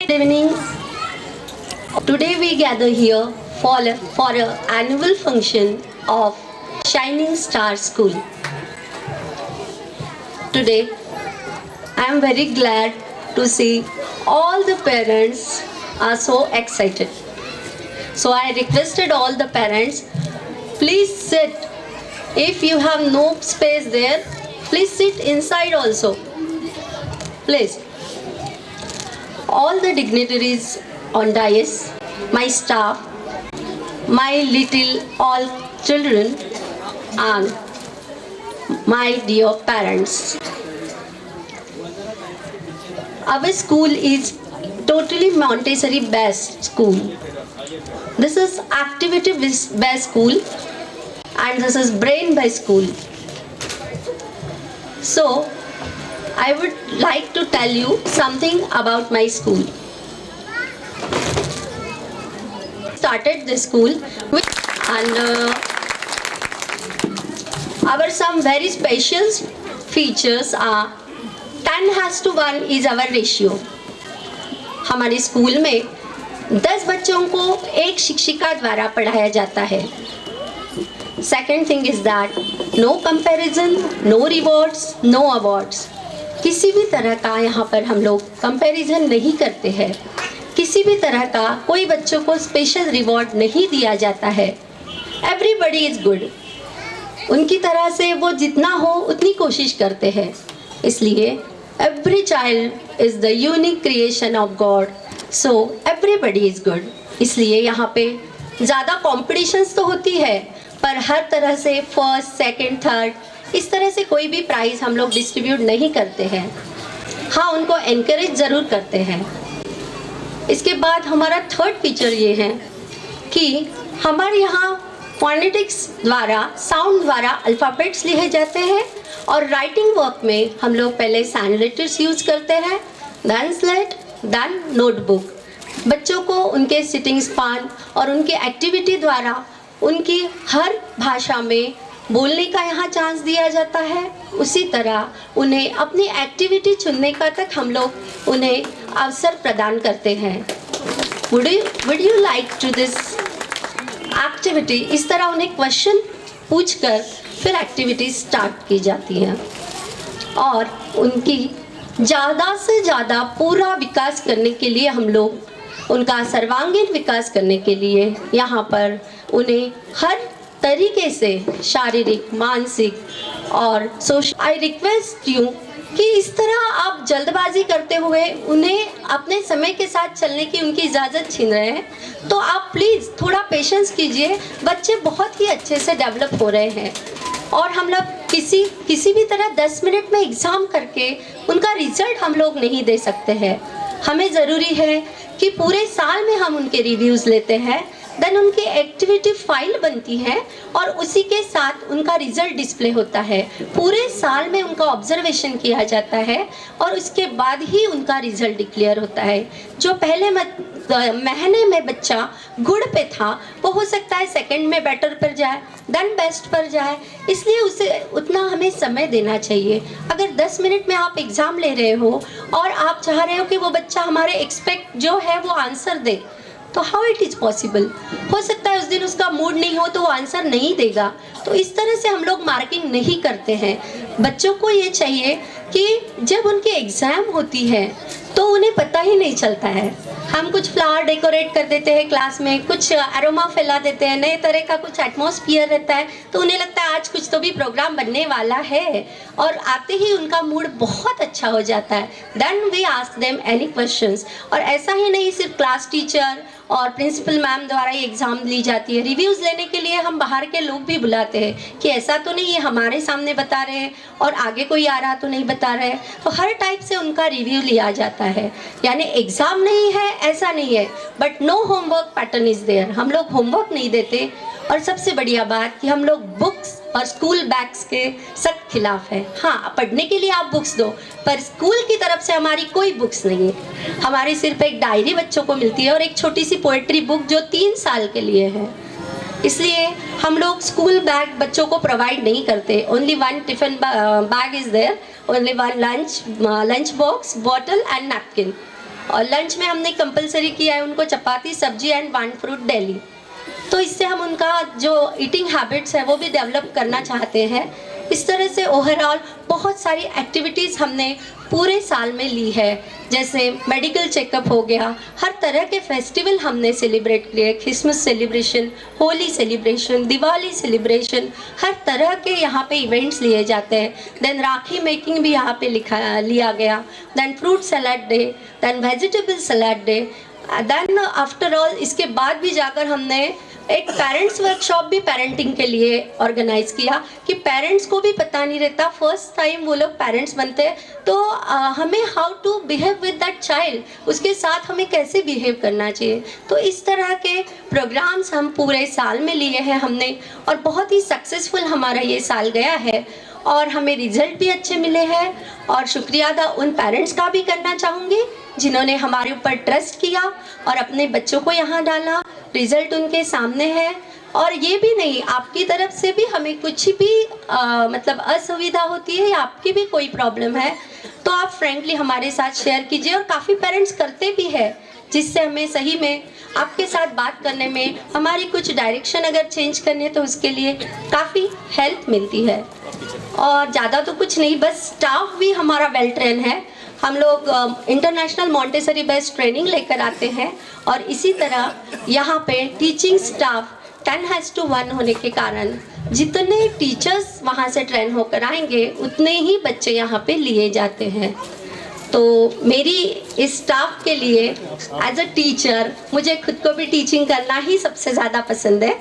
Good evening. Today we gather here for a annual function of Shining Star School. Today I am very glad to see all the parents are so excited. So I requested all the parents, please sit. If you have no space there, please sit inside also. Please. All the dignitaries on dais, my staff, my little all children, and my dear parents. Our school is totally Montessori based school. This is activity based school and this is brain based school. So I would like to tell you something about my school. Started this school and our some very special features are 10:1 is our ratio. हमारे school में 10 बच्चों को एक शिक्षिका द्वारा पढ़ाया जाता है. Second thing is that no comparison, no rewards, no awards. किसी भी तरह का यहाँ पर हम लोग कंपैरिजन नहीं करते हैं. किसी भी तरह का कोई बच्चों को स्पेशल रिवॉर्ड नहीं दिया जाता है. Everybody is good. उनकी तरह से वो जितना हो उतनी कोशिश करते हैं. इसलिए every child is the unique creation of God. So everybody is good. इसलिए यहाँ पे ज़्यादा कॉम्पिटिशन्स तो होती है पर हर तरह से फर्स्ट, सेकंड, थर्ड इस तरह से कोई भी प्राइज़ हम लोग डिस्ट्रीब्यूट नहीं करते हैं. हाँ, उनको एनकरेज ज़रूर करते हैं. इसके बाद हमारा थर्ड फीचर ये है कि हमारे यहाँ फोनेटिक्स द्वारा, साउंड द्वारा अल्फ़ाबेट्स लिखे जाते हैं और राइटिंग वर्क में हम लोग पहले साइन लेटर्स यूज़ करते हैं, देन स्लेट, देन नोटबुक. बच्चों को उनके सिटिंग स्पान और उनके एक्टिविटी द्वारा उनकी हर भाषा में बोलने का यहाँ चांस दिया जाता है. उसी तरह उन्हें अपनी एक्टिविटी चुनने का तक हम लोग उन्हें अवसर प्रदान करते हैं. Would you like to this activity? इस तरह उन्हें क्वेश्चन पूछकर फिर एक्टिविटी स्टार्ट की जाती है और उनकी ज़्यादा से ज़्यादा पूरा विकास करने के लिए हम लोग उनका सर्वांगीण विकास करने के लिए यहाँ पर उन्हें हर तरीके से शारीरिक, मानसिक और सोशल. आई रिक्वेस्ट यू कि इस तरह आप जल्दबाजी करते हुए उन्हें अपने समय के साथ चलने की उनकी इजाज़त छीन रहे हैं. तो आप प्लीज़ थोड़ा पेशेंस कीजिए. बच्चे बहुत ही अच्छे से डेवलप हो रहे हैं और हम लोग किसी भी तरह 10 मिनट में एग्ज़ाम करके उनका रिज़ल्ट हम लोग नहीं दे सकते हैं. हमें ज़रूरी है कि पूरे साल में हम उनके रिव्यूज़ लेते हैं, देन उनकी एक्टिविटी फाइल बनती है और उसी के साथ उनका रिजल्ट डिस्प्ले होता है. पूरे साल में उनका ऑब्जर्वेशन किया जाता है और उसके बाद ही उनका रिजल्ट डिक्लेयर होता है. जो पहले महीने में बच्चा गुड पे था वो हो सकता है सेकंड में बेटर पर जाए, देन बेस्ट पर जाए. इसलिए उसे उतना हमें समय देना चाहिए. अगर 10 मिनट में आप एग्ज़ाम ले रहे हो और आप चाह रहे हो कि वो बच्चा हमारे एक्सपेक्ट जो है वो आंसर दे, तो हाउ इट इज़ पॉसिबल? हो सकता है उस दिन उसका मूड नहीं हो तो वो आंसर नहीं देगा. तो इस तरह से हम लोग मार्किंग नहीं करते हैं. बच्चों को ये चाहिए कि जब उनकी एग्ज़ाम होती है तो उन्हें पता ही नहीं चलता है. हम कुछ फ्लावर डेकोरेट कर देते हैं क्लास में, कुछ एरोमा फैला देते हैं, नए तरह का कुछ एटमॉस्फेयर रहता है तो उन्हें लगता है आज कुछ तो भी प्रोग्राम बनने वाला है और आते ही उनका मूड बहुत अच्छा हो जाता है. Then we ask them any questions. और ऐसा ही नहीं, सिर्फ क्लास टीचर और प्रिंसिपल मैम द्वारा ये एग्ज़ाम ली जाती है. रिव्यूज़ लेने के लिए हम बाहर के लोग भी बुलाते हैं कि ऐसा तो नहीं ये हमारे सामने बता रहे हैं और आगे कोई आ रहा तो नहीं बता रहे. तो हर टाइप से उनका रिव्यू लिया जाता है. यानी एग्ज़ाम नहीं है ऐसा नहीं है, but no homework pattern is there. हम लोग होमवर्क नहीं देते. और सबसे बढ़िया बात कि हम लोग बुक्स और स्कूल बैग्स के सख्त खिलाफ है. हाँ, पढ़ने के लिए आप बुक्स दो पर स्कूल की तरफ से हमारी कोई बुक्स नहीं है. हमारी सिर्फ एक डायरी बच्चों को मिलती है और एक छोटी सी पोएट्री बुक जो 3 साल के लिए है. इसलिए हम लोग स्कूल बैग बच्चों को प्रोवाइड नहीं करते. Only 1 tiffin bag is there, only 1 lunch box, bottle and napkin. और लंच में हमने कंपलसरी किया है उनको चपाती सब्जी एंड 1 फ्रूट डेली। तो इससे हम उनका जो ईटिंग हैबिट्स है वो भी डेवलप करना चाहते हैं। इस तरह से ओवरऑल बहुत सारी एक्टिविटीज़ हमने पूरे साल में ली है, जैसे मेडिकल चेकअप हो गया, हर तरह के फेस्टिवल हमने सेलिब्रेट किए, Christmas celebration, Holi celebration, Diwali celebration, हर तरह के यहाँ पे इवेंट्स लिए जाते हैं। देन राखी मेकिंग भी यहाँ पे लिया गया, then fruit salad day, then vegetable salad day, then after all इसके बाद भी जाकर हमने एक पेरेंट्स वर्कशॉप भी पेरेंटिंग के लिए ऑर्गेनाइज किया कि पेरेंट्स को भी पता नहीं रहता, फर्स्ट टाइम वो लोग पेरेंट्स बनते हैं, तो हमें how to behave with that child, उसके साथ हमें कैसे बिहेव करना चाहिए। तो इस तरह के प्रोग्राम्स हम पूरे साल में लिए हैं हमने, और बहुत ही सक्सेसफुल हमारा ये साल गया है और हमें रिजल्ट भी अच्छे मिले हैं। और शुक्रिया अदा उन पेरेंट्स का भी करना चाहूँगी जिन्होंने हमारे ऊपर ट्रस्ट किया और अपने बच्चों को यहाँ डाला। रिजल्ट उनके सामने है, और ये भी नहीं, आपकी तरफ से भी हमें कुछ भी मतलब असुविधा होती है या आपकी भी कोई प्रॉब्लम है तो आप फ्रेंकली हमारे साथ शेयर कीजिए। और काफ़ी पेरेंट्स करते भी है, जिससे हमें सही में आपके साथ बात करने में, हमारी कुछ डायरेक्शन अगर चेंज करनी है तो उसके लिए काफ़ी हेल्प मिलती है। और ज़्यादा तो कुछ नहीं, बस स्टाफ भी हमारा वेल ट्रेन है। हम लोग इंटरनेशनल मॉन्टेसरी बेस्ड ट्रेनिंग लेकर आते हैं, और इसी तरह यहाँ पे टीचिंग स्टाफ 10:1 होने के कारण जितने टीचर्स वहाँ से ट्रेन होकर आएंगे उतने ही बच्चे यहाँ पे लिए जाते हैं। तो मेरी इस स्टाफ के लिए एज अ टीचर मुझे खुद को भी टीचिंग करना ही सबसे ज़्यादा पसंद है,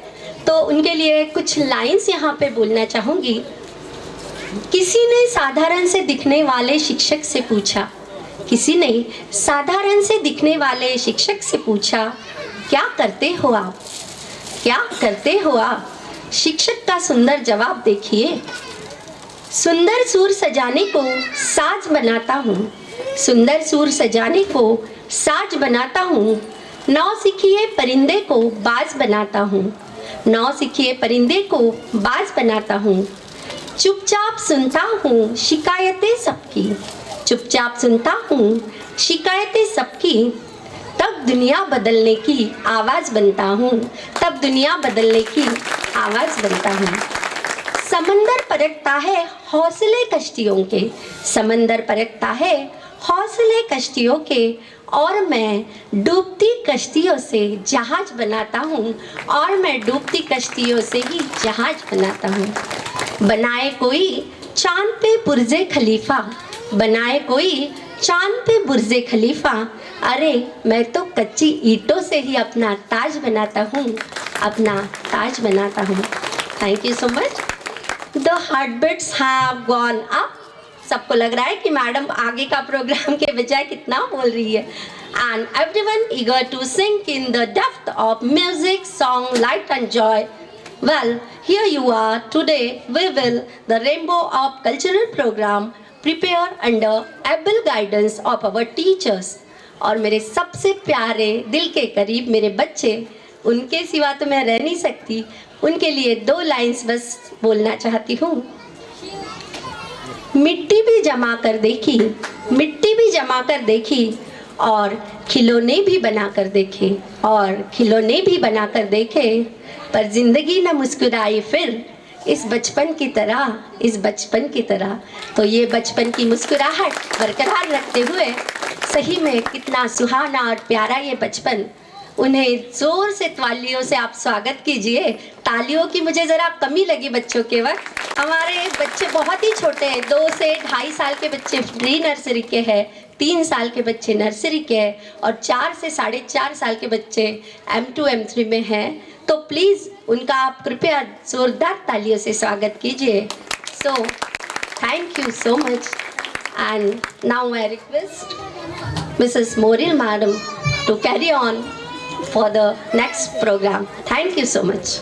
तो उनके लिए कुछ लाइंस यहाँ पे बोलना चाहूँगी। किसी ने साधारण से दिखने वाले शिक्षक से पूछा, किसी ने साधारण से दिखने वाले शिक्षक से पूछा, क्या करते हो आप, क्या करते हो आप? शिक्षक का सुंदर जवाब देखिए, सुंदर सुर सजाने को साज बनाता हूँ, सुंदर सुर सजाने को साज बनाता हूँ, नौ सिखिए परिंदे को बाज बनाता हूँ, नौ सिखिए परिंदे को बाज बनाता हूँ, चुपचाप सुनता हूँ शिकायतें सबकी, चुपचाप सुनता हूँ शिकायतें सबकी, तब दुनिया बदलने की आवाज़ बनता हूँ, तब दुनिया बदलने की आवाज़ बनता हूँ। समंदर परखता है हौसले कश्तियों के, समंदर परखता है हौसले कश्तियों के, और मैं डूबती कश्तियों से जहाज बनाता हूँ, और मैं डूबती कश्तियों से ही जहाज बनाता हूँ। बनाए कोई चांद पे बुर्जे खलीफा, बनाए कोई चांद पे बुर्जे खलीफा, अरे मैं तो कच्ची ईंटों से ही अपना ताज बनाता हूँ, अपना ताज बनाता हूँ। Thank you so much. The heart beats have gone up. सबको लग रहा है कि मैडम आगे का प्रोग्राम के बजाय कितना बोल रही है। And everyone eager to sink in the depth of music, song, light and joy. Well, here you are. Today we will the rainbow of cultural program prepare under able guidance of our teachers. और मेरे सबसे प्यारे दिल के करीब मेरे बच्चे, उनके सिवा तो मैं रह नहीं सकती, उनके लिए 2 लाइंस बस बोलना चाहती हूँ। मिट्टी भी जमा कर देखी, मिट्टी भी जमा कर देखी, और खिलौने भी बना कर देखे, और खिलौने भी बना कर देखे, पर जिंदगी न मुस्कुराई फिर इस बचपन की तरह, इस बचपन की तरह। तो ये बचपन की मुस्कुराहट बरकरार रखते हुए सही में कितना सुहाना और प्यारा ये बचपन, उन्हें जोर से तालियों से आप स्वागत कीजिए। तालियों की मुझे ज़रा कमी लगी बच्चों के वक्त। हमारे बच्चे बहुत ही छोटे हैं, 2 से 2.5 साल के बच्चे प्री नर्सरी के हैं, 3 साल के बच्चे नर्सरी के हैं, और 4 से 4.5 साल के बच्चे M2 M3 में हैं। तो प्लीज़ उनका आप कृपया जोरदार तालियों से स्वागत कीजिए। So thank you so much. And now I request Mrs Morrell madam to carry on for the next program. Thank you so much.